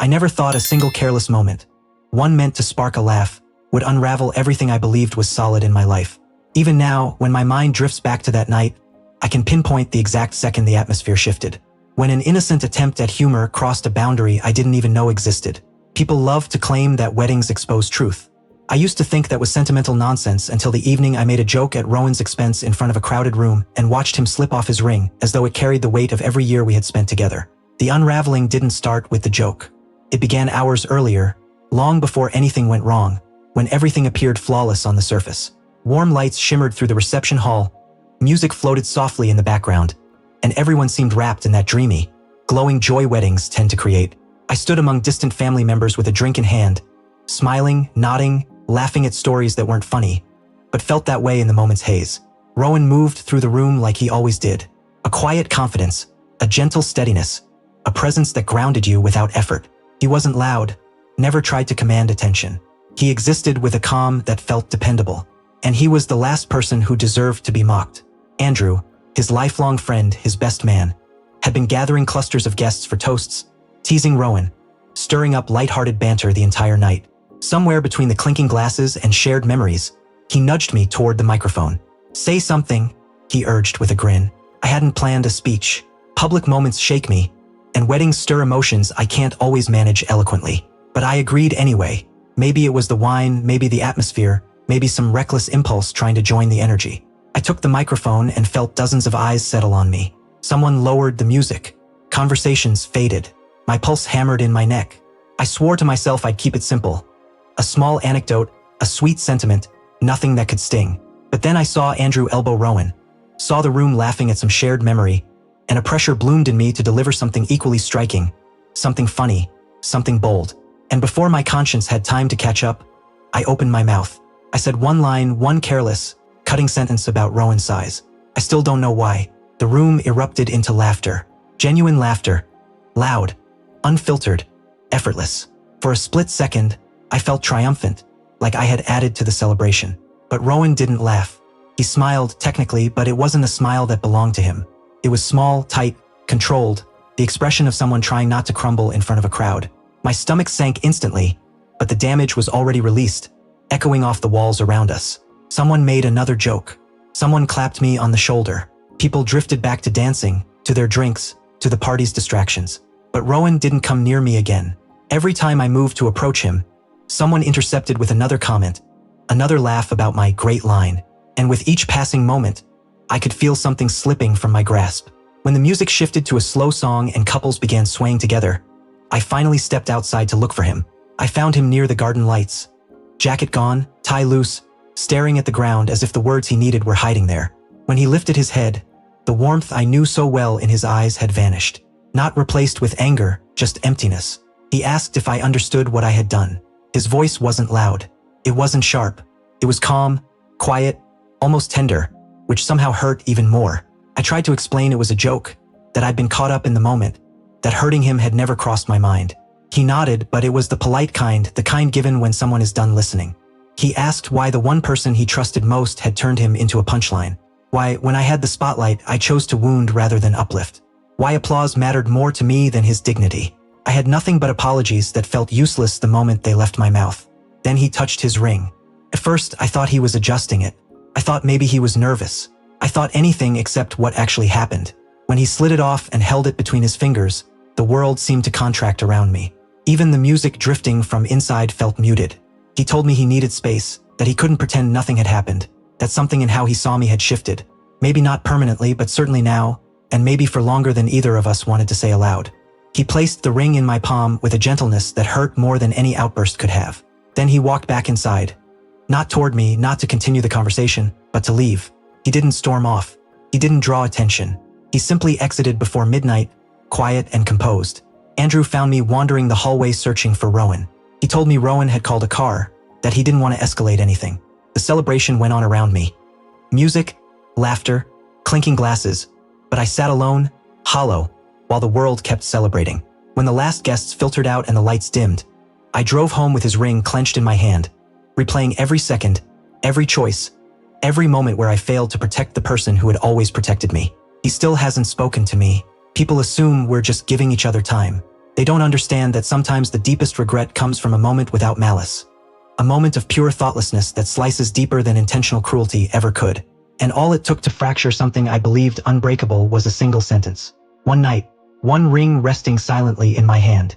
never thought a single careless moment, one meant to spark a laugh, would unravel everything I believed was solid in my life. Even now, when my mind drifts back to that night, I can pinpoint the exact second the atmosphere shifted. When an innocent attempt at humor crossed a boundary I didn't even know existed. People love to claim that weddings expose truth. I used to think that was sentimental nonsense until the evening I made a joke at Rowan's expense in front of a crowded room and watched him slip off his ring as though it carried the weight of every year we had spent together. The unraveling didn't start with the joke. It began hours earlier, long before anything went wrong, when everything appeared flawless on the surface. Warm lights shimmered through the reception hall, music floated softly in the background, and everyone seemed wrapped in that dreamy, glowing joy weddings tend to create. I stood among distant family members with a drink in hand, smiling, nodding, laughing at stories that weren't funny, but felt that way in the moment's haze. Rowan moved through the room like he always did. A quiet confidence, a gentle steadiness, a presence that grounded you without effort. He wasn't loud, never tried to command attention. He existed with a calm that felt dependable. And he was the last person who deserved to be mocked. Andrew, his lifelong friend, his best man, had been gathering clusters of guests for toasts, teasing Rowan, stirring up light-hearted banter the entire night. Somewhere between the clinking glasses and shared memories, he nudged me toward the microphone. "Say something," he urged with a grin. I hadn't planned a speech. Public moments shake me, and weddings stir emotions I can't always manage eloquently. But I agreed anyway. Maybe it was the wine, maybe the atmosphere, maybe some reckless impulse trying to join the energy. I took the microphone and felt dozens of eyes settle on me. Someone lowered the music. Conversations faded. My pulse hammered in my neck. I swore to myself I'd keep it simple. A small anecdote, a sweet sentiment, nothing that could sting. But then I saw Andrew elbow Rowan, saw the room laughing at some shared memory, and a pressure bloomed in me to deliver something equally striking, something funny, something bold. And before my conscience had time to catch up, I opened my mouth. I said one line, one careless, cutting sentence about Rowan's size. I still don't know why. The room erupted into laughter. Genuine laughter. Loud, unfiltered, effortless. For a split second, I felt triumphant, like I had added to the celebration. But Rowan didn't laugh. He smiled, technically, but it wasn't a smile that belonged to him. It was small, tight, controlled, the expression of someone trying not to crumble in front of a crowd. My stomach sank instantly, but the damage was already released, echoing off the walls around us. Someone made another joke. Someone clapped me on the shoulder. People drifted back to dancing, to their drinks, to the party's distractions. But Rowan didn't come near me again. Every time I moved to approach him, someone intercepted with another comment, another laugh about my great line. And with each passing moment, I could feel something slipping from my grasp. When the music shifted to a slow song and couples began swaying together, I finally stepped outside to look for him. I found him near the garden lights. Jacket gone, tie loose, staring at the ground as if the words he needed were hiding there. When he lifted his head, the warmth I knew so well in his eyes had vanished. Not replaced with anger, just emptiness. He asked if I understood what I had done. His voice wasn't loud. It wasn't sharp. It was calm, quiet, almost tender, which somehow hurt even more. I tried to explain it was a joke, that I'd been caught up in the moment, that hurting him had never crossed my mind. He nodded, but it was the polite kind, the kind given when someone is done listening. He asked why the one person he trusted most had turned him into a punchline. Why, when I had the spotlight, I chose to wound rather than uplift. Why applause mattered more to me than his dignity. I had nothing but apologies that felt useless the moment they left my mouth. Then he touched his ring. At first, I thought he was adjusting it. I thought maybe he was nervous. I thought anything except what actually happened. When he slid it off and held it between his fingers, the world seemed to contract around me. Even the music drifting from inside felt muted. He told me he needed space, that he couldn't pretend nothing had happened, that something in how he saw me had shifted. Maybe not permanently, but certainly now, and maybe for longer than either of us wanted to say aloud. He placed the ring in my palm with a gentleness that hurt more than any outburst could have. Then he walked back inside. Not toward me, not to continue the conversation, but to leave. He didn't storm off. He didn't draw attention. He simply exited before midnight, quiet and composed. Andrew found me wandering the hallway searching for Rowan. He told me Rowan had called a car, that he didn't want to escalate anything. The celebration went on around me. Music, laughter, clinking glasses, but I sat alone, hollow, while the world kept celebrating. When the last guests filtered out and the lights dimmed, I drove home with his ring clenched in my hand, replaying every second, every choice, every moment where I failed to protect the person who had always protected me. He still hasn't spoken to me. People assume we're just giving each other time. They don't understand that sometimes the deepest regret comes from a moment without malice. A moment of pure thoughtlessness that slices deeper than intentional cruelty ever could. And all it took to fracture something I believed unbreakable was a single sentence. One night, one ring resting silently in my hand.